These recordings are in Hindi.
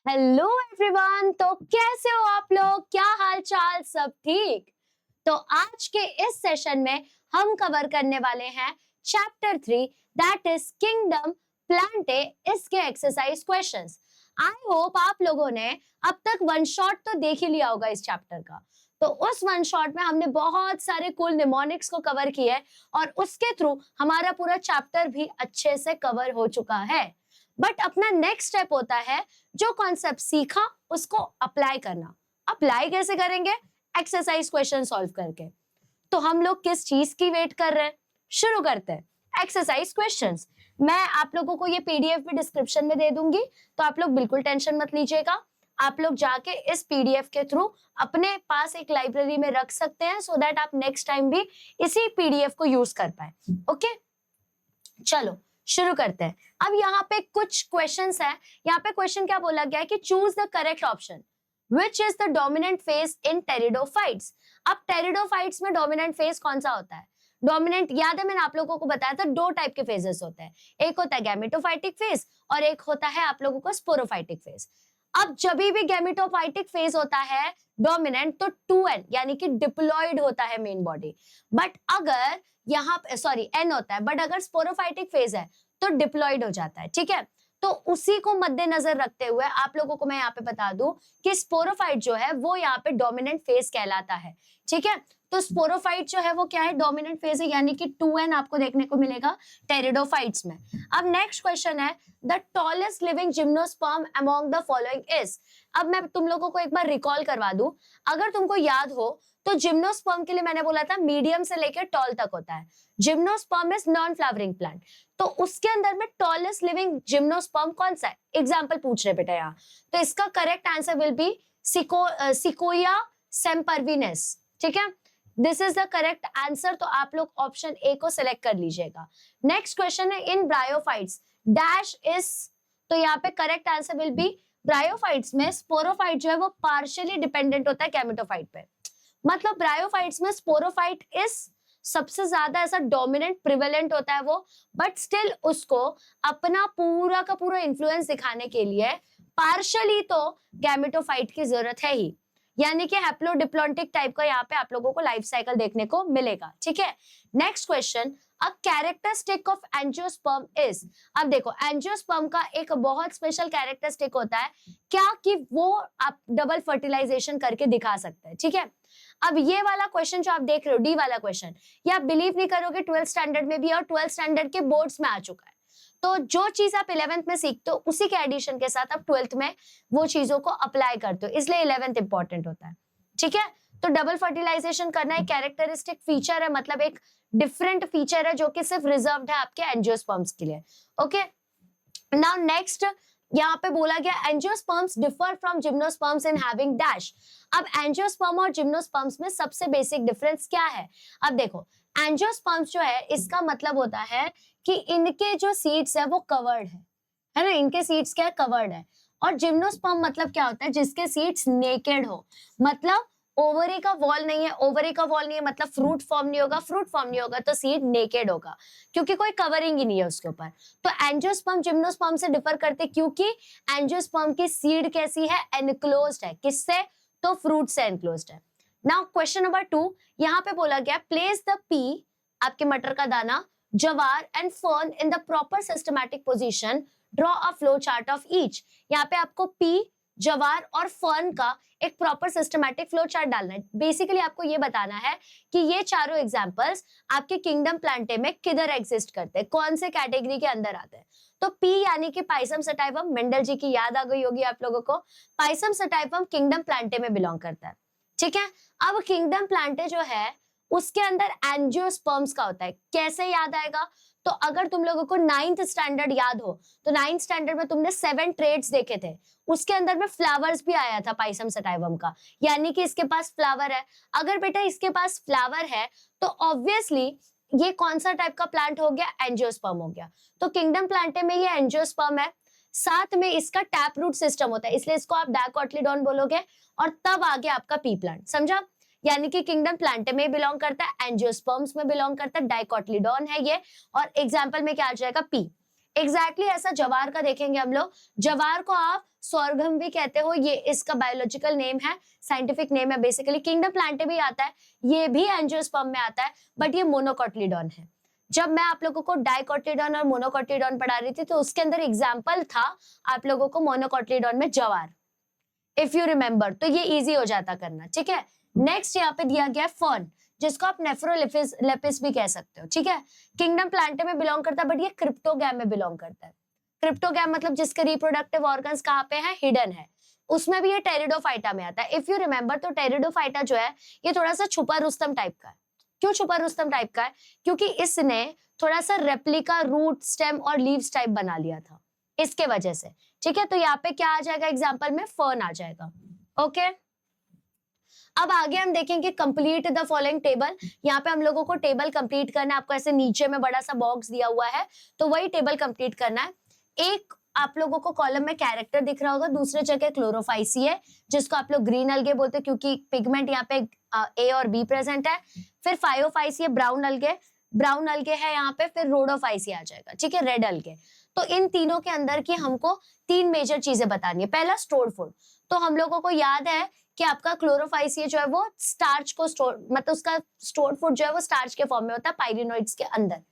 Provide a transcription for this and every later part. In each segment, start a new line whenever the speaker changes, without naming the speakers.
Hello everyone. तो कैसे हो आप लोग? क्या हाल चाल? सब ठीक? तो आज के इस सेशन में हम कवर करने वाले हैं chapter 3, that is kingdom Plantae, इसके एक्सरसाइज क्वेश्चंस। आई होप आप लोगों ने अब तक वन शॉट तो देख ही लिया होगा इस चैप्टर का। तो उस वन शॉट में हमने बहुत सारे कूल निमोनिक्स को कवर किया है और उसके थ्रू हमारा पूरा चैप्टर भी अच्छे से कवर हो चुका है। बट अपना नेक्स्ट स्टेप होता है जो कॉन्सेप्ट सीखा उसको अप्लाई करना। अप्लाई कैसे करेंगे? एक्सरसाइज क्वेश्चन सॉल्व करके। तो हम लोग किस चीज की वेट कर रहे हैं? शुरू करते हैं एक्सरसाइज क्वेश्चंस। मैं आप लोगों को ये पीडीएफ भी डिस्क्रिप्शन में दे दूंगी, तो आप लोग बिल्कुल टेंशन मत लीजिएगा। आप लोग जाके इस पीडीएफ के थ्रू अपने पास एक लाइब्रेरी में रख सकते हैं सो दैट आप नेक्स्ट टाइम भी इसी पीडीएफ को यूज कर पाए। ओके, चलो शुरू करते हैं। अब यहाँ पे कुछ क्वेश्चंस है। यहाँ पे क्वेश्चन क्या बोला गया है कि choose the correct option which is the dominant phase in pteridophytes. अब टेरिडोफाइट्स में डोमिनेंट फेज कौन सा होता है? डोमिनेंट याद है, मैंने आप लोगों को बताया था दो टाइप के फेजेस होते हैं, एक होता है गैमेटोफाइटिक फेज और एक होता है आप लोगों को स्पोरोफाइटिक फेज। अब जब भी गैमेटोफाइटिक फेज होता है डोमिनेंट तो 2n यानी कि डिप्लॉयड होता है मेन बॉडी। बट अगर यहाँ सॉरी n होता है, बट अगर स्पोरोफाइटिक फेज है तो डिप्लॉयड हो जाता है। ठीक है, तो उसी को मद्देनजर रखते हुए आप लोगों को मैं यहाँ पे बता दूं कि स्पोरोफाइट जो है वो यहाँ पे डोमिनेंट फेज कहलाता है। ठीक है, तो स्पोरोफाइट जो है वो क्या है? डोमिनेंट फेज है, यानी कि 2n आपको देखने को मिलेगा टेरिडोफाइट्स में। अब नेक्स्ट क्वेश्चन है the tallest living gymnosperm among the following is. अब मैं तुम लोगों को एक बार रिकॉल करवा दूं, अगर तुमको याद हो तो जिम्नोस्पर्म के लिए मैंने बोला था मीडियम से लेकर टॉल तक होता है। Gymnosperm is non flowering plant, तो उसके अंदर में टॉलेस्ट लिविंग जिम्नोस्पर्म कौन सा है? एग्जाम्पल पूछ रहे बेटा यहाँ। तो इसका correct answer will be Sequoia sempervirens. ठीक है, this is the correct answer. तो आप लोग ऑप्शन ए को सिलेक्ट कर लीजिएगा। नेक्स्ट क्वेश्चन है इन ब्रायोफाइट्स डैश इज। तो यहाँ पे correct answer will B bryophytes में स्पोरोफाइट जो है वो पार्शियली डिपेंडेंट होता है गैमेटोफाइट पे। मतलब ब्रायोफाइट्स में स्पोरोफाइट इस सबसे ज्यादा ऐसा डोमिनेंट प्रिवेलेंट होता है वो, बट स्टिल उसको अपना पूरा का पूरा इन्फ्लुएंस दिखाने के लिए पार्शियली तो गैमेटोफाइट की जरूरत है ही, यानी कि हैप्लोडिप्लॉन्टिक टाइप का यहाँ पे आप लोगों को लाइफ साइकिल देखने को मिलेगा। ठीक है, next question a characteristic of angiosperm is. अब देखो एंजियोस्पर्म का एक बहुत स्पेशल कैरेक्टरिस्टिक होता है क्या कि वो आप डबल फर्टिलाइजेशन करके दिखा सकते हैं। ठीक है, अब ये वाला क्वेश्चन जो आप देख रहे हो डी वाला क्वेश्चन, ये आप बिलीव नहीं करोगे 12th स्टैंडर्ड में भी और 12th स्टैंडर्ड के बोर्ड्स में आ चुका है। तो जो चीज आप 11th में सीखते हो उसी के एडिशन के साथ आप 12th में वो चीजों को अप्लाई करते हो, इसलिए 11th इंपॉर्टेंट होता है। ठीक है, तो डबल फर्टिलाइजेशन करना एक कैरेक्टरिस्टिक फीचर है, मतलब एक डिफरेंट फीचर है जो कि सिर्फ रिजर्व्ड है आपके एंजियोस्पर्म्स के लिए। ओके, नाउ नेक्स्ट यहाँ पे बोला गया angiosperms differ from gymnosperms in having dash. अब एंजियोस्पर्म और जिम्नोस्पर्म्स में सबसे बेसिक डिफरेंस क्या है? अब देखो एंजियोस्पर्म्स जो है इसका मतलब होता है कि इनके जो सीड्स है वो कवर्ड है ना, इनके सीड्स क्या है? कवर्ड है। और जिम्नोस्पर्म मतलब क्या होता है? जिसके सीड्स नेकेड हो, मतलब ओवरी का वॉल नहीं है। ओवरी का वॉल नहीं है मतलब फ्रूट फॉर्म नहीं होगा, फ्रूट फॉर्म नहीं होगा तो सीड नेकेड होगा, क्योंकि कोई कवरिंग ही नहीं है उसके ऊपर। तो एंजियोस्पर्म जिम्नोस्पर्म से डिफर करते क्योंकि एंजियोस्पर्म की सीड कैसी है? एनक्लोज्ड है। किससे? तो फ्रूट से एनक्लोज्ड है। नाउ क्वेश्चन नंबर 2, यहाँ पे बोला गया प्लेस द पी, आपके मटर का दाना, जवार and fern in the proper systematic position, draw a flow chart of each. यहाँ पे आपको पी, जवार और फर्न का एक प्रॉपर सिस्टमैटिक फ्लो चार्ट डालना है। बेसिकली आपको ये बताना है कि ये चारों एग्जांपल्स आपके किंगडम प्लांटे में किधर एग्जिस्ट करते हैं, कौन से कैटेगरी के अंदर आते हैं। तो पी यानी कि पाइसम सटाइवम, मेंडल जी की याद आ गई होगी आप लोगों को। पाइसम सटाइवम किंगडम प्लांटे में बिलोंग करता है। ठीक है, अब किंगडम प्लांटे जो है उसके अंदर एंजियोस्पर्म्स का होता है। कैसे याद आएगा? तो अगर तुम लोगों को 9th स्टैंडर्ड याद हो तो 9th स्टैंडर्ड में तुमने 7 ट्रेड्स देखे थे, उसके अंदर में फ्लावर्स भी आया था पाइसम सटाइवम का, यानी कि इसके पास फ्लावर है। अगर बेटा इसके पास फ्लावर है तो ऑब्वियसली ये कौन सा टाइप का प्लांट हो गया? एंजियोस्पर्म हो गया। तो किंगडम प्लांटे में ये एंजियोस्पर्म है, साथ में इसका टैप रूट सिस्टम होता है, इसलिए इसको आप डायकोटिलीडोन बोलोगे, और तब आगे आपका पी प्लांट। समझा? यानी कि किंगडम प्लांटे में बिलोंग करता है, एंजियोस्पर्म्स में बिलोंग करता है, डायकोटिलीडोन है ये, और एग्जांपल में क्या आ जाएगा? पी। एग्जैक्टली ऐसा जवार का देखेंगे हम लोग। जवार को आप सोरघम भी कहते हो, ये इसका बायोलॉजिकल नेम है, साइंटिफिक नेम है बेसिकली। किंगडम प्लांटे भी आता है, ये भी एंजियोस्पर्म में आता है, बट ये मोनोकोटिलीडॉन है। जब मैं आप लोगों को डाइकोटिलीडॉन और मोनोकोटिलीडॉन पढ़ा रही थी तो उसके अंदर एग्जाम्पल था आप लोगों को मोनोकोटिलीडॉन में जवार, इफ यू रिमेम्बर, तो ये इजी हो जाता करना, ठीक है। नेक्स्ट यहाँ पे दिया गया फर्न, जिसको आप नेफ्रोलेपिस लेपिस भी कह सकते हो, ठीक है। किंगडम प्लांटे में बिलोंग करता है, बट ये क्रिप्टोगैम में बिलोंग करता है। क्रिप्टोगैम मतलब जिसके रिप्रोडक्टिव ऑर्गन्स कहाँ पे है, हिडन है, उसमें भी ये टेरिडोफाइटा में आता है। इफ यू रिमेम्बर, तो टेरिडोफाइटा जो है ये थोड़ा सा छुपा रुस्तम टाइप का है। क्यों छुपा रुस्तम टाइप का है? क्योंकि इसने थोड़ा सा रेप्लिका रूट, स्टेम और लीव्स टाइप बना लिया था, इसके वजह से, ठीक है। तो यहाँ पे क्या आ जाएगा एग्जाम्पल में, फर्न आ जाएगा। ओके, अब आगे हम देखेंगे कंप्लीट द फॉलोइंग टेबल। यहाँ पे हम लोगों को टेबल कंप्लीट करना है, आपको ऐसे नीचे में बड़ा सा बॉक्स दिया हुआ है, तो वही टेबल कंप्लीट करना है। एक आप लोगों को कॉलम में कैरेक्टर दिख रहा होगा, दूसरे जगह क्लोरोफाइसी है, जिसको आप लोग ग्रीन अलगे बोलते हैं क्योंकि पिगमेंट यहाँ पे ए और बी प्रेजेंट है। फिर फाइओफाइसी है, ब्राउन अलगे है यहाँ पे, फिर रोडोफाइसी आ जाएगा, ठीक है, रेड अलगे। तो इन तीनों के अंदर की हमको तीन मेजर चीजें बतानी है। पहला स्टोर्ड फूड, तो हम लोगों को याद है कि आपका क्लोरोफाइसी जो है वो स्टार्च को स्टोर, मतलब उसका स्टोर्ड फूड जो है वो स्टार्च के फॉर्म में होता है पाइरिनोइड्स के अंदर।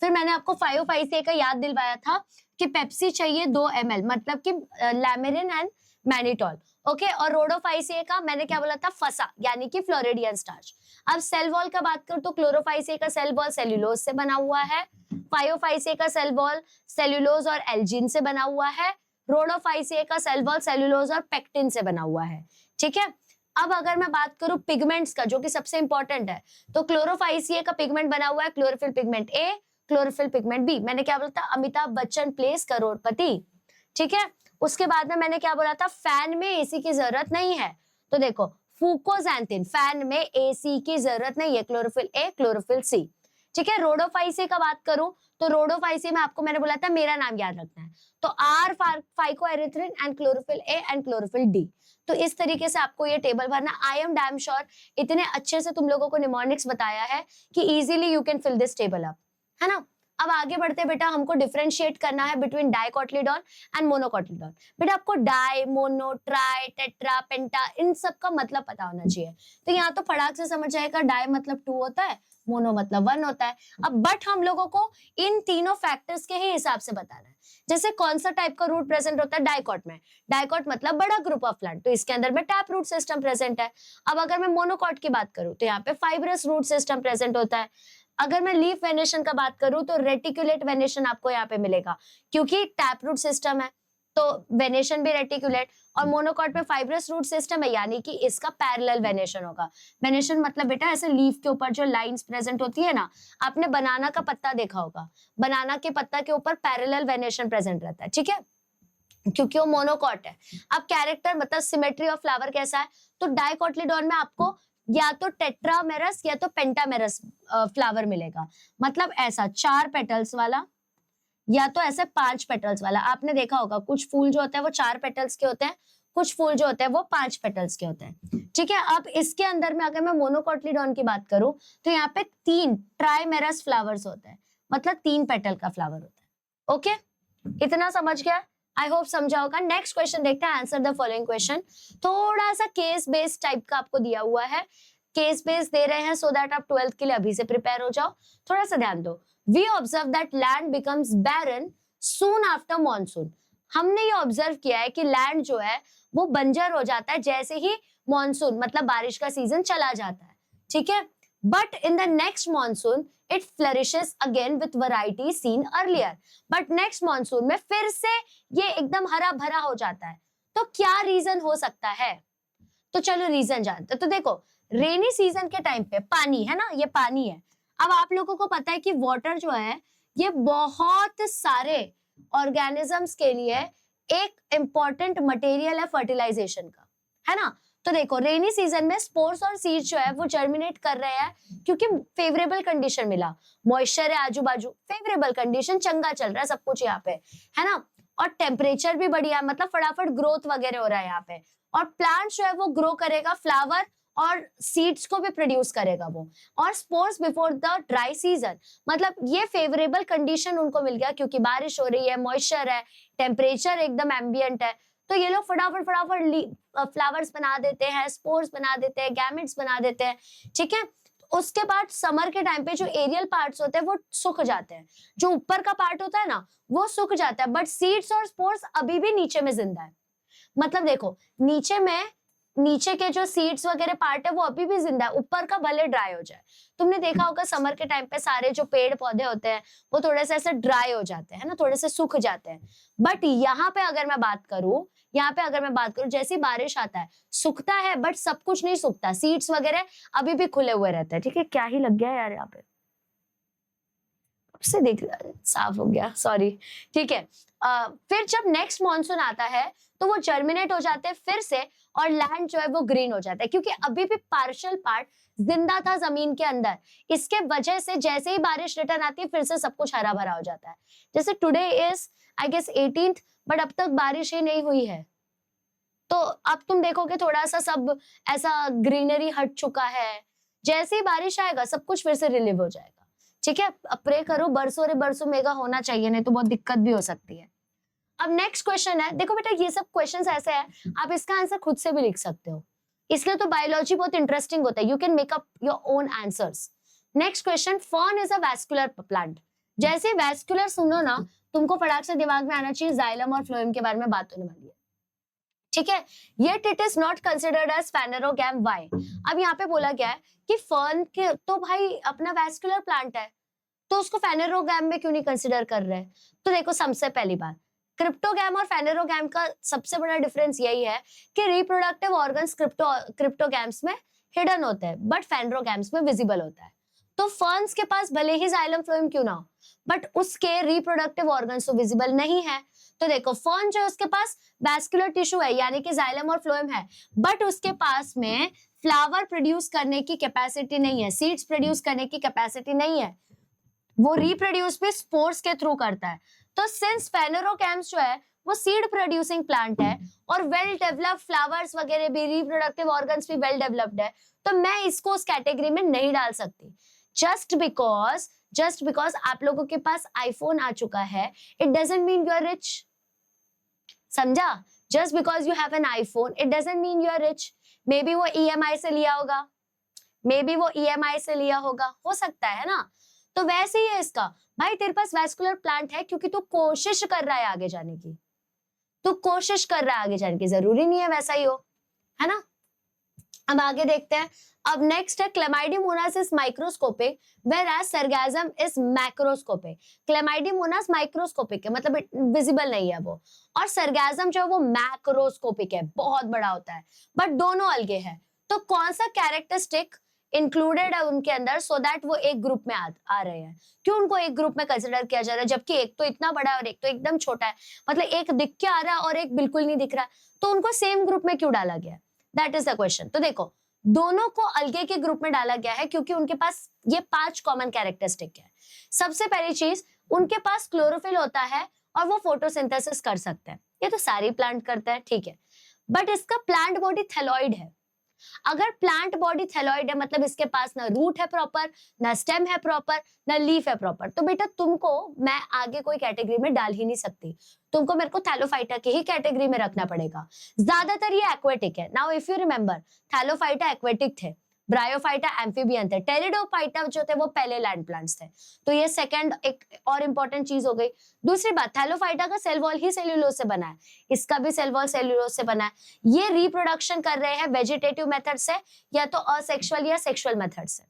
फिर मैंने आपको फाइओफाइसी का याद दिलवाया था कि पेप्सी चाहिए 2 ml, मतलब कि लैमिरिन एंड मैनिटोल, ओके। और रोडोफाइसी का मैंने क्या बोला था, फसा, यानी कि फ्लोरिडियन स्टार्च। अब सेल वॉल का बात करूं तो क्लोरोफाइसी का सेल वॉल सेल्यूलोज से बना हुआ है, फाइओफाइसी का सेल वॉल सेल्यूलोज और एल्जिन से बना हुआ है, रोडोफाइसी का सेल वॉल सेल्यूलोज और पेक्टिन से बना हुआ है, ठीक है। अब अगर मैं बात करूं पिगमेंट्स का, जो कि सबसे इंपॉर्टेंट है, तो क्लोरोफाइसी का पिगमेंट बना हुआ है क्लोरोफिल पिगमेंट ए, क्लोरोफिल पिगमेंट बी। मैंने क्या बोला था, अमिताभ बच्चन प्लेस करोड़पति, ठीक है। उसके बाद में मैंने क्या बोला था, फैन में एसी की जरूरत नहीं है, तो देखो फूकोजैंथिन, फैन में एसी की जरूरत नहीं है, क्लोरोफिल ए, क्लोरोफिल सी, ठीक है। रोडोफाइसी का बात करूं तो रोडोफाइसी में आपको मैंने बोला था मेरा नाम याद रखना है, तो are phycoerythrin and chlorophyll a and chlorophyll d. तो इस तरीके से आपको ये टेबल भरना। आई एम डैम श्योर इतने अच्छे से तुम लोगों को निमोनिक्स बताया है कि easily you can fill this table up, है ना। अब आगे बढ़ते बेटा, हमको डिफरेंशिएट करना है बिटवीन डाइकोटिलीडॉन एंड मोनोकोटिलीडॉन। बेटा आपको डाई, मोनो, ट्राई, टेट्रा, पेंटा, इन सब का मतलब पता होना चाहिए। तो यहाँ तो फटाक से समझ जाएगा, डाई मतलब 2 होता है, मोनो मतलब 1 होता है। अब बट हम लोगों को इन तीनों फैक्टर्स के ही हिसाब से बताना है। जैसे कौन सा टाइप का रूट प्रेजेंट होता है डाइकोट में, डाइकोट मतलब बड़ा ग्रुप ऑफ प्लांट, तो इसके अंदर में टैप रूट सिस्टम प्रेजेंट है। अब अगर मैं मोनोकोट की बात करूं तो यहाँ पे फाइब्रस रूट सिस्टम प्रेजेंट होता है। अगर मैं लीफ वेनेशन का बात करूं तो रेटिकुलेट वेनेशन आपको यहाँ पे मिलेगा, क्योंकि टैप रूट सिस्टम है तो वेनेशन भी रेटिकुलेट, और मोनोकॉट में फाइब्रस रूट सिस्टम है, यानी कि इसका पैरेलल वेनेशन होगा। वेनेशन मतलब बेटा ऐसे लीफ के ऊपर जो लाइंस प्रेजेंट होती है ना, आपने बनाना का पत्ता देखा होगा, बनाना के पत्ता के ऊपर पैरेलल वेनेशन प्रेजेंट रहता है, ठीक है, क्योंकि वो मोनोकॉट है। अब कैरेक्टर मतलब सिमेट्री ऑफ फ्लावर कैसा है, तो डाइकोटिलीडॉन में आपको या तो टेट्रामेरस या तो पेंटामेरस फ्लावर मिलेगा, मतलब ऐसा 4 पेटल्स वाला या तो ऐसे 5 पेटल्स वाला। आपने देखा होगा कुछ फूल जो होते हैं वो 4 पेटल्स के होते हैं, कुछ फूल जो होते हैं वो 5 पेटल्स के होते हैं, ठीक है। अब इसके अंदर में अगर मैं मोनोकोटिलीडॉन की बात करूं तो यहाँ पे 3 ट्राइमेरस फ्लावर्स होते हैं, मतलब 3 पेटल का फ्लावर होता है। ओके, इतना समझ गया? आई होप समझा होगा। नेक्स्ट क्वेश्चन देखते हैं, आंसर द फॉलोइंग क्वेश्चन। थोड़ा सा केस बेस्ड टाइप का आपको दिया हुआ है, केस बेस्ड दे रहे हैं सो दैट आप 12th के लिए अभी से प्रिपेयर हो जाओ। थोड़ा सा ध्यान दो। We observe that land becomes barren soon after monsoon. हमने ये ऑब्जर्व किया है कि लैंड जो है वो बंजर हो जाता है जैसे ही मॉनसून मतलब बारिश का सीजन चला जाता है, ठीक है। But in the next monsoon it flourishes again with variety seen earlier. But next monsoon में फिर से ये एकदम हरा भरा हो जाता है। तो क्या रीजन हो सकता है? तो चलो रीजन जानते। तो देखो, रेनी सीजन के टाइम पे पानी है ना, ये पानी है। अब आप लोगों को पता है कि वाटर जो है ये बहुत सारे ऑर्गेनिजम्स के लिए एक इंपॉर्टेंट मटेरियल है फर्टिलाइजेशन का, है ना। तो देखो, रेनी सीजन में स्पोर्स और सीड्स जो है वो जर्मिनेट कर रहे हैं क्योंकि फेवरेबल कंडीशन मिला, मॉइस्चर है आजू बाजू, फेवरेबल कंडीशन, चंगा चल रहा है सब कुछ यहाँ पे, है ना। और टेम्परेचर भी बढ़िया है, मतलब फटाफट ग्रोथ वगैरह हो रहा है यहाँ पे। और प्लांट जो है वो ग्रो करेगा, फ्लावर और सीड्स को भी प्रोड्यूस करेगा वो, और spores before the dry season. मतलब ये फेवरेबल कंडीशन उनको मिल गया क्योंकि बारिश हो रही है, मॉइस्चर है, टेम्परेचर एकदम एम्बियंट है, तो ये लोग फटाफट फटाफट फ्लावर्स बना देते हैं, स्पोर्स बना देते हैं, गैमेट्स बना देते हैं, ठीक है। उसके बाद समर के टाइम पे जो एरियल पार्ट्स होते हैं वो सूख जाते हैं, जो ऊपर का पार्ट होता है ना वो सूख जाता है, बट सीड्स और स्पोर्स अभी भी नीचे में जिंदा है। मतलब देखो, नीचे के जो सीड्स वगैरह पार्ट है वो अभी भी जिंदा है, ऊपर का भले ड्राई हो जाए। तुमने देखा होगा समर के टाइम पे सारे जो पेड़ पौधे होते हैं वो थोड़े से ऐसे ड्राई हो जाते हैं ना, थोड़े से सूख जाते हैं। बट यहाँ पे अगर मैं बात करूं, जैसी बारिश आता है सूखता है, बट सब कुछ नहीं सूखता, सीड्स वगैरह अभी भी खुले हुए रहते हैं, ठीक है। क्या ही लग गया यार यहाँ पे, से देख साफ हो गया, सॉरी, ठीक है। फिर जब नेक्स्ट मॉनसून आता है तो वो जर्मिनेट हो जाते हैं फिर से, और लैंड जो है वो ग्रीन हो जाता है, क्योंकि अभी भी पार्शियल पार्ट जिंदा था जमीन के अंदर। इसके वजह से जैसे ही बारिश रिटर्न आती है फिर से सब कुछ हरा भरा हो जाता है। जैसे today is I guess 18th, but अब तक बारिश ही नहीं हुई है, तो अब तुम देखोगे थोड़ा सा सब ऐसा ग्रीनरी हट चुका है। जैसे ही बारिश आएगा सब कुछ फिर से रिलीव हो जाएगा, ठीक है। अब प्रे करो बरसों रे बरसों मेगा होना चाहिए, नहीं तो बहुत दिक्कत भी हो सकती है। अब नेक्स्ट क्वेश्चन है, देखो बेटा ये सब क्वेश्चंस ऐसे हैं, आप इसका आंसर खुद से भी लिख सकते हो, इसलिए तो बायोलॉजी बहुत इंटरेस्टिंग होता है, you can make up your own answers. Next question, fern is a vascular plant. जैसे वैस्कुलर सुनो ना, तुमको फटाक से दिमाग में आना चाहिए जाइलम और फ्लोएम के बारे में बात होने वाली है, ठीक है। Yet it is not considered as phanerogam, why? अब यहाँ पे बोला गया है कि फर्न के तो भाई अपना वैस्कुलर प्लांट है, तो उसको फेनेरोगैम में क्यों नहीं कंसिडर कर रहे? तो देखो, सबसे पहली बात, क्रिप्टोगैम और फेनेरोगैम का सबसे बड़ा डिफरेंस यही है कि रिप्रोडक्टिव ऑर्गन्स क्रिप्टोगैम्स में हिडन होते हैं, बट फेनेरोगैम्स में विजिबल होता है। तो फर्न्स के पास भले ही जाइलम फ्लोएम क्यों ना हो, बट उसके रिप्रोडक्टिव ऑर्गन्स तो विजिबल नहीं है। तो देखो, फर्न जो है उसके पास वैस्कुलर टिश्यू है, यानी कि जाइलम और फ्लोएम है, बट उसके पास में फ्लावर प्रोड्यूस करने की कैपेसिटी नहीं है, सीड्स प्रोड्यूस करने की कैपेसिटी नहीं है, वो रिप्रोड्यूस भी स्पोर्स के थ्रू करता है। तो सिंस फेनेरोगैम्स जो है वो सीड प्रोड्यूसिंग प्लांट है और वेल डेवलप्ड फ्लावर्स वगैरह भी, रिप्रोडक्टिव ऑर्गन्स भी वेल डेवलप्ड है, तो मैं इसको उस कैटेगरी में नहीं डाल सकती। जस्ट बिकॉज आप लोगों के पास आईफोन आ चुका है, it doesn't mean you are rich, समझा? Just because you have an iPhone it doesn't mean you are rich. Maybe वो ईएमआई से लिया होगा, हो सकता है ना। तो वैसे ही है इसका, भाई तेरे पास वैस्कुलर प्लांट है क्योंकि तू कोशिश कर रहा है आगे जाने की, जरूरी नहीं है वैसा ही हो, है ना। अब आगे देखते हैं। अब नेक्स्ट है Chlamydomonas is microscopic whereas Sargassum is macroscopic. Chlamydomonas microscopic है, मतलब विजिबल नहीं है वो, और सरगैज़म जो है वो मैक्रोस्कोपिक है, बहुत बड़ा होता है, बट दोनों अलगे हैं। तो कौन सा कैरेक्टरिस्टिक इंक्लूडेड है उनके अंदर, सो दैट वो एक ग्रुप में आ रहे हैं? क्यों उनको एक ग्रुप में कंसिडर किया जा रहा है, जबकि एक तो इतना बड़ा है और एक तो एकदम छोटा है, मतलब एक दिख के आ रहा है और एक बिल्कुल नहीं दिख रहा, तो उनको सेम ग्रुप में क्यों डाला गया? That is the question. तो देखो, दोनों को अलगे के ग्रुप में डाला गया है क्योंकि उनके पास ये 5 कॉमन कैरेक्टरिस्टिक है। सबसे पहली चीज, उनके पास क्लोरोफिल होता है और वो फोटोसिंथेसिस कर सकते हैं, ये तो सारे प्लांट करते हैं, ठीक है, बट इसका प्लांट बॉडी थैलॉइड है। अगर प्लांट बॉडी थैलॉइड है मतलब इसके पास ना रूट है प्रॉपर, ना स्टेम है प्रॉपर, ना लीफ है प्रॉपर, तो बेटा तुमको मैं आगे कोई कैटेगरी में डाल ही नहीं सकती, तुमको मेरे को थैलोफाइटा की ही कैटेगरी में रखना पड़ेगा। ज्यादातर ये एक्वेटिक है। Now if you remember, Thallophyta aquatic थे, ब्रायोफाइटा एम्फीबियन थे, टेरिडोफाइटा जो थे वो पहले लैंड प्लांट्स थे। तो ये सेकंड एक और इंपॉर्टेंट चीज हो गई। दूसरी बात, थैलोफाइटा का सेल वॉल ही सेल्यूलोज से बना है, इसका भी सेल वॉल सेल्यूलोज से बना है। ये रिप्रोडक्शन कर रहे हैं वेजिटेटिव मेथड से या तो असेक्सुअल या सेक्सुअल मेथड से,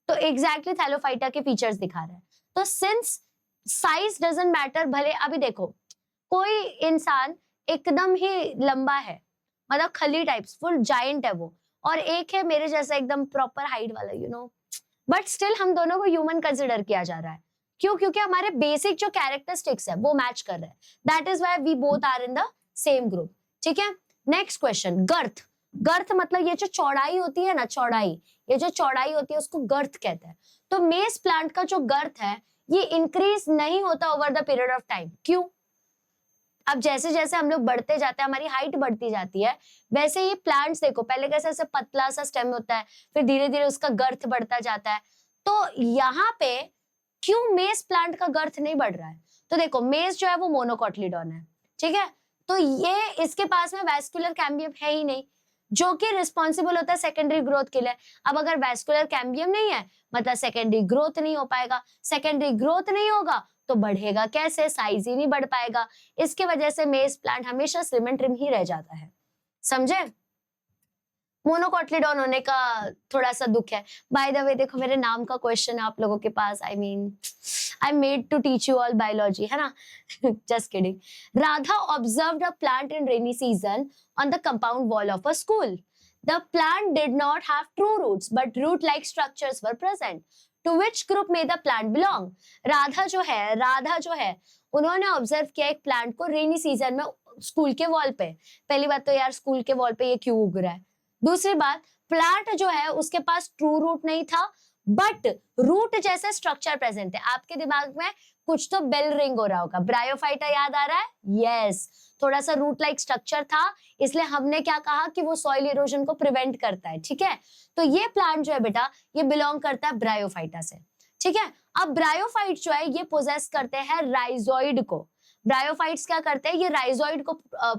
तो एग्जैक्टली थैलोफाइटा के फीचर्स दिखा रहे हैं। तो सिंस साइज डजंट मैटर, भले अभी देखो कोई इंसान एकदम ही लंबा है, मतलब खली टाइप्स, फुल जायंट है वो, और एक है मेरे जैसा एकदम प्रॉपर हाइट वाला, यू नो, बट स्टिल हम दोनों को ह्यूमन कंसिडर किया जा रहा है। क्यों? क्योंकि हमारे बेसिक जो कैरेक्टरिस्टिक्स है वो मैच कर रहे हैं, that is why we both are in the same group, ठीक है। Next question, गर्थ। गर्थ मतलब ये जो चौड़ाई होती है ना, चौड़ाई, ये जो चौड़ाई होती है उसको गर्थ कहते हैं। तो मेज प्लांट का जो गर्थ है ये इंक्रीज नहीं होता over the period of time. क्यों? अब जैसे जैसे हम लोग बढ़ते जाते हैं, हमारी हाइट बढ़ती जाती है, वैसे ही प्लांट्स देखो, पहले कैसे ऐसे पतला सा स्टेम होता है, फिर धीरे धीरे उसका गर्थ बढ़ता जाता है। तो यहाँ पे क्यों मेज प्लांट का गर्थ नहीं बढ़ रहा है? तो देखो, मेज जो है वो मोनोकोटिलीडॉन है, ठीक है। तो ये इसके पास में वैस्कुलर कैम्बियम है ही नहीं, जो कि रिस्पॉन्सिबल होता है सेकेंडरी ग्रोथ के लिए। अब अगर वैस्कुलर कैम्बियम नहीं है, मतलब सेकेंडरी ग्रोथ नहीं हो पाएगा। सेकेंडरी ग्रोथ नहीं होगा तो बढ़ेगा कैसे? साइज ही नहीं बढ़ पाएगा। इसके वजह से मेज प्लांट हमेशा स्लिम एंड ट्रिम ही रह जाता है, समझे? मोनोकोटिलीडॉन होने का थोड़ा सा दुख है। बाय द वे देखो, मेरे नाम का क्वेश्चन है आप लोगों के पास, I mean I made to teach you all biology, है ना? Just kidding. Radha observed a plant in rainy season on the compound wall of a school. The plant did not have true roots, but root-like structures were present. To which group may the plant belong? Radha जो है, उन्होंने ऑब्जर्व किया एक प्लांट को रेनी सीजन में स्कूल के वॉल पे। पहली बात तो यार, स्कूल के वॉल पे ये क्यों उग रहा है? दूसरी बात, प्लांट जो है उसके पास ट्रू रूट नहीं था, बट रूट जैसे स्ट्रक्चर प्रेजेंट है। आपके दिमाग में कुछ तो बेल रिंग हो रहा होगा, ब्रायोफाइटा याद आ रहा है? यस, थोड़ा सा रूट लाइक स्ट्रक्चर था, इसलिए हमने क्या कहा कि वो सॉइल इरोजन को प्रिवेंट करता है, ठीक है। तो ये प्लांट जो है बेटा, ये बिलोंग करता है ब्रायोफाइटा से, ठीक है। अब ब्रायोफाइट जो है ये पोजेस करते हैं राइजोइड को। ब्रायोफाइट्स क्या करते हैं? ये राइजोइड को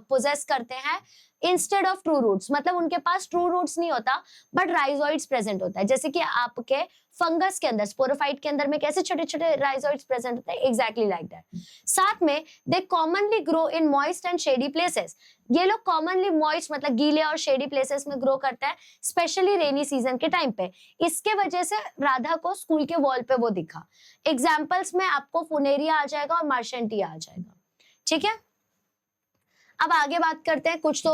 पोजेस करते हैं इंस्टेड ऑफ ट्रू रूट्स, मतलब उनके पास ट्रू रूट्स नहीं होता, बट राइजोइड्स प्रेजेंट होता है। जैसे कि आपके फंगस के अंदर, स्पोरोफाइट के अंदर में कैसे छोटे छोटे राइजोइड्स प्रेजेंट होते हैं, एग्जैक्टली लाइक दैट। साथ में they commonly grow in moist and shady places. ये लोग कॉमनली मॉइस्ट मतलब गीले और शेडी प्लेसेस में ग्रो करते हैं, स्पेशली रेनी सीजन के टाइम पे। इसके वजह से राधा को स्कूल के वॉल पे वो दिखा। एग्जाम्पल्स में आपको फुनेरिया आ जाएगा और मार्शेंटिया आ जाएगा, ठीक है। अब आगे बात करते हैं कुछ तो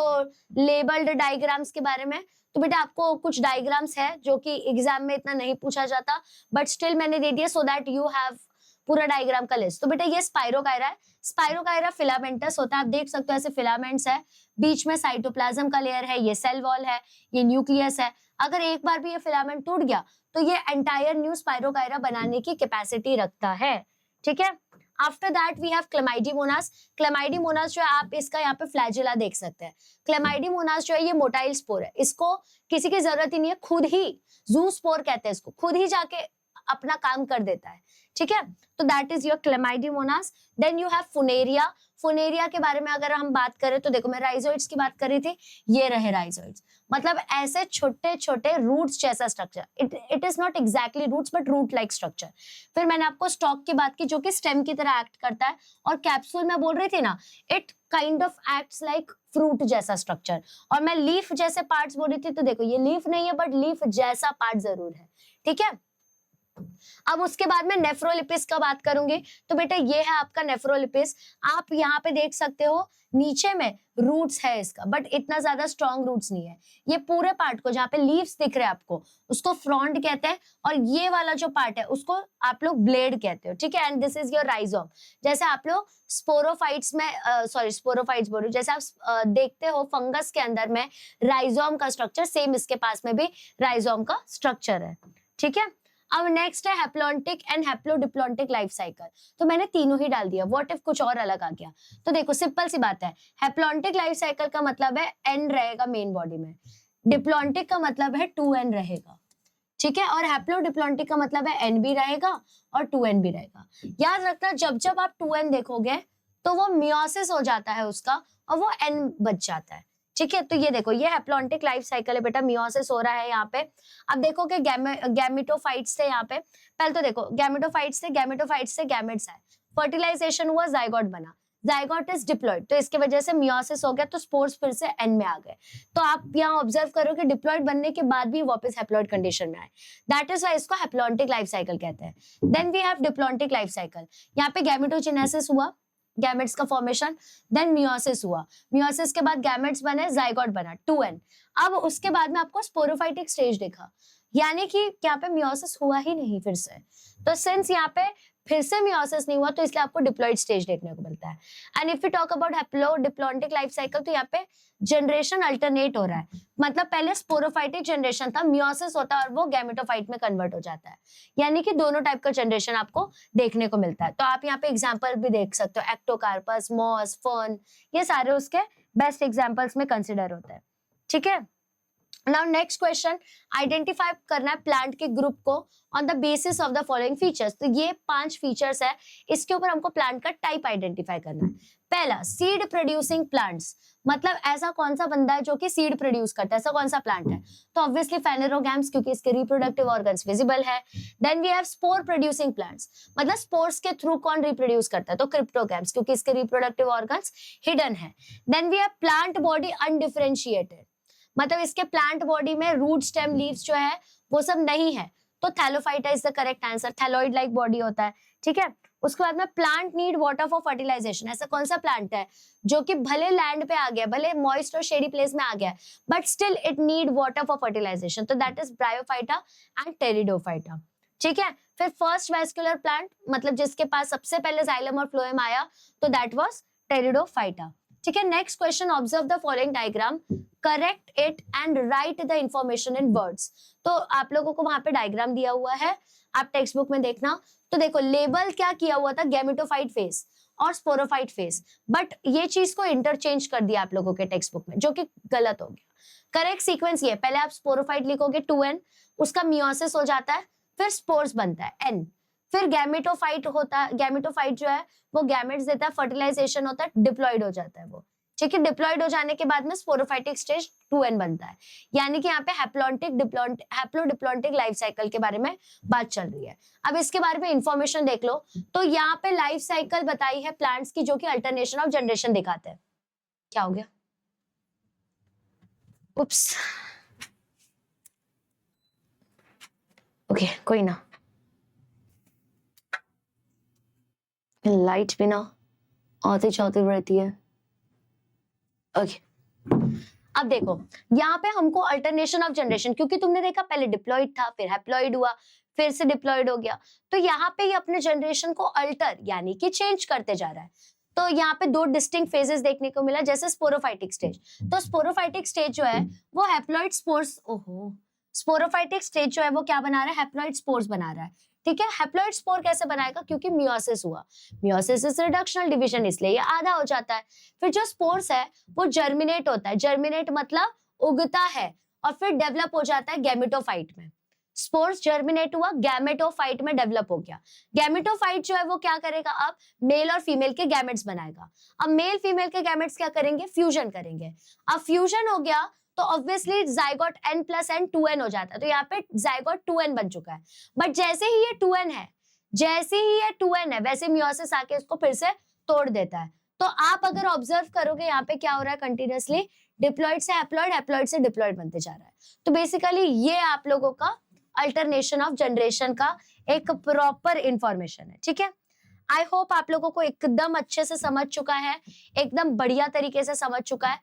लेबल्ड डायग्राम्स के बारे में। तो बेटा आपको कुछ डायग्राम्स है जो कि एग्जाम में इतना नहीं पूछा जाता, बट स्टिल मैंने दे दिया सो दैट यू हैव पूरा डायग्राम का लिस्ट। तो बेटा ये स्पाइरोकाइरा है। स्पाइरोकाइरा फिलामेंटस होता है, आप देख सकते हो ऐसे फिलामेंट्स है, बीच में साइटोप्लाज्म का लेयर है, ये सेल वॉल है, ये न्यूक्लियस है। अगर एक बार भी ये फिलामेंट टूट गया तो ये एंटायर न्यू स्पाइरोकाइरा बनाने की कैपेसिटी रखता है, ठीक है। After that we have Chlamydomonas. Chlamydomonas जो है, आप इसका यहाँ पे फ्लैजिला देख सकते हैं। क्लेमाइडीमोनास जो है ये मोटाइल स्पोर है, इसको किसी की जरूरत ही नहीं है, खुद ही जू स्पोर कहते हैं इसको, खुद ही जाके अपना काम कर देता है, ठीक है। तो that is your Chlamydomonas. Then you have Funaria. Funaria के बारे में अगर हम बात करें तो देखो, मैं राइजोइड्स की बात कर रही थी, ये रहे राइजोइड्स, मतलब ऐसे छोटे छोटे रूट्स जैसा structure. It is not exactly roots but root like structure. फिर मैंने आपको स्टॉक की बात की जो कि स्टेम की तरह एक्ट करता है, और कैप्सूल मैं बोल रही थी ना, it kind of acts like fruit जैसा स्ट्रक्चर। और मैं लीफ जैसे पार्ट्स बोल रही थी, तो देखो ये लीफ नहीं है बट लीफ जैसा पार्ट जरूर है, ठीक है। अब उसके बाद में नेफ्रोलिपिस का बात करूंगी। तो बेटा ये है आपका नेफ्रोलिपिस। आप यहाँ पे देख सकते हो नीचे में रूट्स है इसका, बट इतना ज्यादा स्ट्रॉन्ग रूट्स नहीं है। ये पूरे पार्ट को जहाँ पे लीव्स दिख रहे हैं आपको, उसको फ्रॉन्ट कहते हैं, और ये वाला जो पार्ट है उसको आप लोग ब्लेड कहते हो, ठीक है। And this is your rhizome. जैसे आप लोग स्पोरोफाइट्स में स्पोरोफाइट्स बोलो, जैसे आप देखते हो फंगस के अंदर में राइजोम का स्ट्रक्चर, सेम इसके पास में भी राइजोम का स्ट्रक्चर है, ठीक है। अब नेक्स्ट है haplontic and haplodiplontic life cycle. तो मैंने तीनों ही डाल दिया, व्हाट इफ कुछ और अलग आ गया। तो देखो सिंपल सी बात है, हैप्लॉन्टिक लाइफ साइकिल का मतलब है एन रहेगा मेन बॉडी में, डिप्लॉन्टिक का मतलब है 2n रहेगा, ठीक है। और हैप्लोडिप्लॉन्टिक का मतलब है n भी रहेगा और 2n भी रहेगा। याद रखना, जब जब आप 2n देखोगे तो वो मियोसिस हो जाता है उसका, और वो n बच जाता है, ठीक है। तो ये देखो, ये हैप्लॉन्टिक लाइफ साइकिल है बेटा, मियोसिस हो रहा है यहाँ पे। अब देखो कि गैमेटोफाइट्स थे यहाँ पे, पहले तो देखो गैमेटोफाइट्स थे, गैमेटोफाइट्स से गैमेट्स आए, फर्टिलाइजेशन हुआ, जाइगोट बना, जाइगोट इज डिप्लॉयड, तो इसके वजह से मियोसिस हो गया, तो स्पोर्स फिर से एन में आ गए। तो आप यहाँ ऑब्जर्व करो कि डिप्लॉयड बनने के बाद भी वापस हैप्लॉयड कंडीशन में आए, दैट इज व्हाई इसको हैप्लॉन्टिक लाइफ साइकिल कहते हैं। Then we have diplontic life cycle. यहाँ पे गैमेटोजेनेसिस हुआ, गैमेट्स का फॉर्मेशन, देन मियोसिस हुआ, मियोसिस के बाद गैमेट्स बने, जाइगोट बना 2n। अब उसके बाद में आपको स्पोरोफाइटिक स्टेज देखा, यानी कि यहाँ पे मियोसिस हुआ ही नहीं फिर से। तो सिंस यहाँ पे फिर से मियोसिस नहीं हुआ, तो इसलिए आपको डिप्लॉइड स्टेज देखने को मिलता है। And if you talk about haplodiplontic life cycle, तो यहाँ पे जनरेशन अल्टरनेट हो रहा है, मतलब पहले स्पोरोफाइटिक जनरेशन था, मियोसिस होता है और वो गैमेटोफाइट में कन्वर्ट हो जाता है, यानी कि दोनों टाइप का जनरेशन आपको देखने को मिलता है। तो आप यहाँ पे एग्जाम्पल भी देख सकते हो, एक्टोकार्पस, मॉस, फर्न, ये सारे उसके बेस्ट एग्जाम्पल्स में कंसिडर होते हैं। ठीक है, नाउ नेक्स्ट क्वेश्चन, आइडेंटिफाई करना है प्लांट के ग्रुप को on the basis of the following features. तो ये 5 फीचर्स है, इसके ऊपर हमको प्लांट का टाइप आइडेंटिफाई करना है। पहला, सीड प्रोड्यूसिंग प्लांट्स, मतलब ऐसा कौन सा बंदा है जो कि सीड प्रोड्यूस करता है, ऐसा कौन सा प्लांट है? तो ऑब्वियसली फेनेरोगैम्स, क्योंकि इसके रिप्रोडक्टिव ऑर्गन्स विजिबल है। Then we have spore producing plants, मतलब स्पोर्स के थ्रू कौन रिप्रोड्यूस करता है? तो क्रिप्टोगैम्स, क्योंकि इसके रिप्रोडक्टिव ऑर्गन्स हिडन है। Then we have plant body undifferentiated, मतलब इसके प्लांट बॉडी में रूट, स्टेम, लीव्स जो है वो सब नहीं है, तो thallophyta is the correct answer, thalloid like body होता है। ठीक है, उसके बाद में plant need water for fertilisation, ऐसा कौन सा प्लांट है जो कि भले लैंड पे आ गया, भले मॉइस्ट और शेडी प्लेस में आ गया, but still it need water for fertilisation, तो that is Bryophyta and Pteridophyta. ठीक है, फिर फर्स्ट वैस्कुलर प्लांट, मतलब जिसके पास सबसे पहले जाइलम और फ्लोएम आया, तो दैट वाज टेरिडोफाइटा। ठीक है, next question, observe the following diagram, correct it and right the information in words. तो आप लोगों को वहां पे डायग्राम दिया हुआ है, आप टेक्स्ट बुक में देखना। तो देखो, लेबल क्या किया हुआ था, गैमेटोफाइट फेज और स्पोरोफाइट फेज, बट ये चीज को इंटरचेंज कर दिया आप लोगों के टेक्स्ट बुक में, जो कि गलत हो गया। करेक्ट सीक्वेंस ये, पहले आप स्पोरोफाइट लिखोगे 2n, उसका मियोसिस हो जाता है, फिर स्पोर्स बनता है n, फिर गैमेटोफाइट होता है, गैमेटोफाइट जो है वो गैमेट्स देता है, फर्टिलाइजेशन होता है, डिप्लॉइड हो जाता है वो। ठीक है, डिप्लॉइड हो जाने के बाद में स्पोरोफाइटिक स्टेज 2n बनता है, यानी कि यहाँ पे हैप्लोडिप्लॉन्टिक लाइफ साइकिल के बारे में बात चल रही है। अब इसके बारे में इंफॉर्मेशन देख लो, तो यहाँ पे लाइफ साइकिल बताई है प्लांट्स की, जो कि अल्टरनेशन ऑफ जनरेशन दिखाते हैं। क्या हो गया? उप्स, ओके, कोई ना, लाइट भी ना आती जाती रहती है। ओके, अब देखो यहाँ पे हमको अल्टरनेशन ऑफ जनरेशन, क्योंकि तुमने देखा पहले डिप्लॉइड था, फिर हैप्लॉइड हुआ, फिर से डिप्लॉइड हो गया, तो यहाँ पे ये अपने जनरेशन को अल्टर यानी कि चेंज करते जा रहा है। तो यहाँ पे 2 डिस्टिंक्ट फेजेस देखने को मिला, जैसे स्पोरोफाइटिक स्टेज, तो स्पोरोफाइटिक स्टेज जो है वो हैप्लॉइड स्पोर्स, स्पोरोफाइटिक स्टेज जो है वो क्या बना रहा है, हैप्लॉइड स्पोर्स बना रहा है। ठीक है, हैप्लॉइड स्पोर कैसे बनाएगा? क्योंकि मियोसिस हुआ, मियोसिस इज रिडक्शनल डिवीजन, इसलिए ये आधा हो जाता है। फिर जो स्पोर्स है वो जर्मिनेट होता है, जर्मिनेट मतलब उगता है, और फिर डेवलप हो जाता है गैमेटोफाइट में। स्पोर्स जर्मिनेट हुआ, गैमेटोफाइट में डेवलप हो गया। गैमेटोफाइट जो है वो क्या करेगा, अब मेल और फीमेल के गैमेट्स बनाएगा। अब मेल फीमेल के गैमेट्स क्या करेंगे, फ्यूजन करेंगे। अब फ्यूजन हो गया तो obviously zygote n + n 2n हो जाता है, तो यहाँ पे जाइगोट 2n बन चुका है। बट जैसे ही ये 2n है, जैसे ही ये 2n है, वैसे मियोसिस आके इसको फिर से तोड़ देता है। तो आप अगर ऑब्जर्व करोगे यहाँ पे क्या हो रहा है, कंटिन्यूअसली डिप्लॉइड से हैप्लॉइड, हैप्लॉइड से डिप्लॉइड बनते जा रहा है। तो बेसिकली ये आप लोगों का अल्टरनेशन ऑफ जनरेशन का एक प्रॉपर इंफॉर्मेशन है। ठीक है, आई होप आप लोगों को एकदम अच्छे से समझ चुका है, एकदम बढ़िया तरीके से समझ चुका है।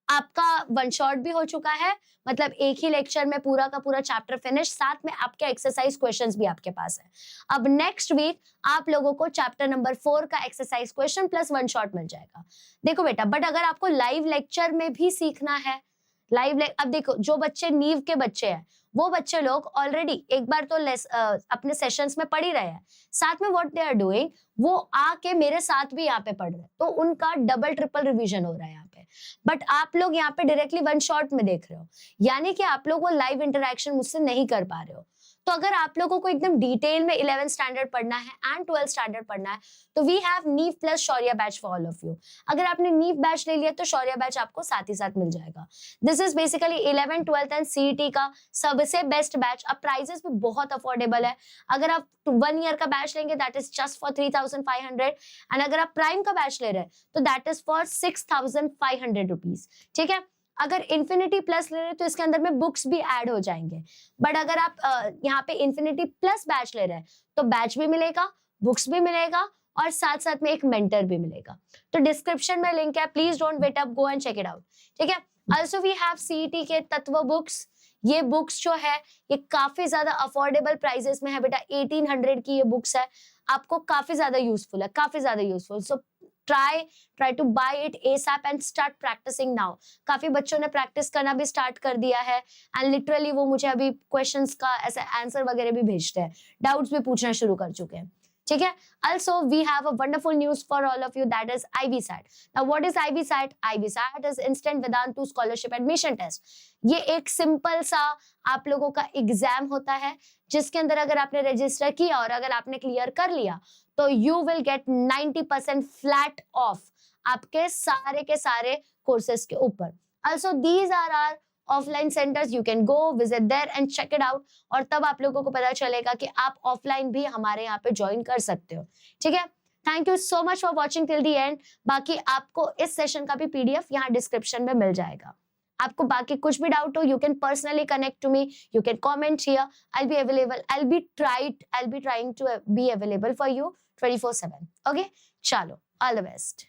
आपका वन शॉट भी हो चुका है, मतलब एक ही लेक्चर में पूरा का पूरा चैप्टर फिनिश, साथ में आपके एक्सरसाइज क्वेश्चंस भी आपके पास है। अब नेक्स्ट वीक आप लोगों को चैप्टर नंबर 4 का exercise question plus one shot मिल जाएगा। देखो बेटा, बट अगर आपको लाइव लेक्चर में भी सीखना है, अब देखो जो बच्चे नीव के बच्चे हैं, वो बच्चे लोग ऑलरेडी एक बार तो अपने सेशंस में पढ़ ही रहे हैं, साथ में व्हाट दे आर डूइंग, वो आके मेरे साथ भी यहाँ पे पढ़ रहे हैं, तो उनका डबल ट्रिपल रिवीजन हो रहा है यहाँ पे। बट आप लोग यहाँ पे डायरेक्टली वन शॉट में देख रहे हो, यानी कि आप लोग वो लाइव इंटरेक्शन मुझसे नहीं कर पा रहे हो। तो अगर आप लोगों को एकदम डिटेल में 11th स्टैंडर्ड पढ़ना है एंड 12th स्टैंडर्ड पढ़ना है, तो वी हैव नीव plus Shaurya batch for all of you. अगर आपने नीव बैच ले लिया तो शौर्य बैच आपको साथ ही साथ मिल जाएगा। This is basically 11th 12th and CET का सबसे बेस्ट बैच। अब प्राइजेस भी बहुत अफोर्डेबल है। अगर आप 1 ईयर का बैच लेंगे that is just for 3500, and अगर आप प्राइम का बैच ले रहे हैं तो दैट इज फॉर 6500 रुपीज। ठीक है, अगर इन्फिनिटी प्लस ले रहे हैं तो इसके अंदर में बुक्स भी ऐड हो जाएंगे। बट अगर आप यहाँ पे इन्फिनिटी प्लस बैच ले रहे हैं तो बैच भी मिलेगा, बुक्स भी मिलेगा, और साथ साथ में एक मेंटर भी मिलेगा। तो डिस्क्रिप्शन में लिंक है, please don't wait up, go and check it out. ठीक है, ऑल्सो वी हैव सीईटी के तत्व बुक्स, ये बुक्स जो है ये काफी ज्यादा अफोर्डेबल प्राइसेस में है बेटा, 1800 की ये बुक्स है, आपको काफी ज्यादा यूजफुल है, काफी ज्यादा useful. So try to buy it ASAP and start practicing now. काफी बच्चों ने प्रैक्टिस करना भी स्टार्ट कर दिया है एंड लिटरली वो मुझे अभी क्वेश्चंस का ऐसे आंसर वगैरह भी भेजते हैं, डाउट्स भी पूछना शुरू कर चुके हैं, ठीक है। Also we have a wonderful news for all of you, that is IBSAT. Now what is IBSAT? IBSAT is Instant Vedantu Scholarship Admission Test. ये एक सिंपल सा आप लोगों का एग्जाम होता है जिसके अंदर अगर आपने रजिस्टर किया और अगर आपने क्लियर कर लिया तो you will get 90% flat of आपके सारे के सारे कोर्सेज के ऊपर। Also these are our offline centres, you can go visit there and check it out, और तब आप लोगों को पता चलेगा कि आप ऑफलाइन भी हमारे यहाँ पे ज्वाइन कर सकते हो, ठीक है। Thank you so much for watching till the and. बाकी आपको इस सेशन का भी पीडीएफ यहाँ डिस्क्रिप्शन में मिल जाएगा। आपको बाकी कुछ भी डाउट हो you can personally connect to me, you can comment here, I be available, I be trying to be available for you 24/7। Okay, चलो, ऑल द बेस्ट।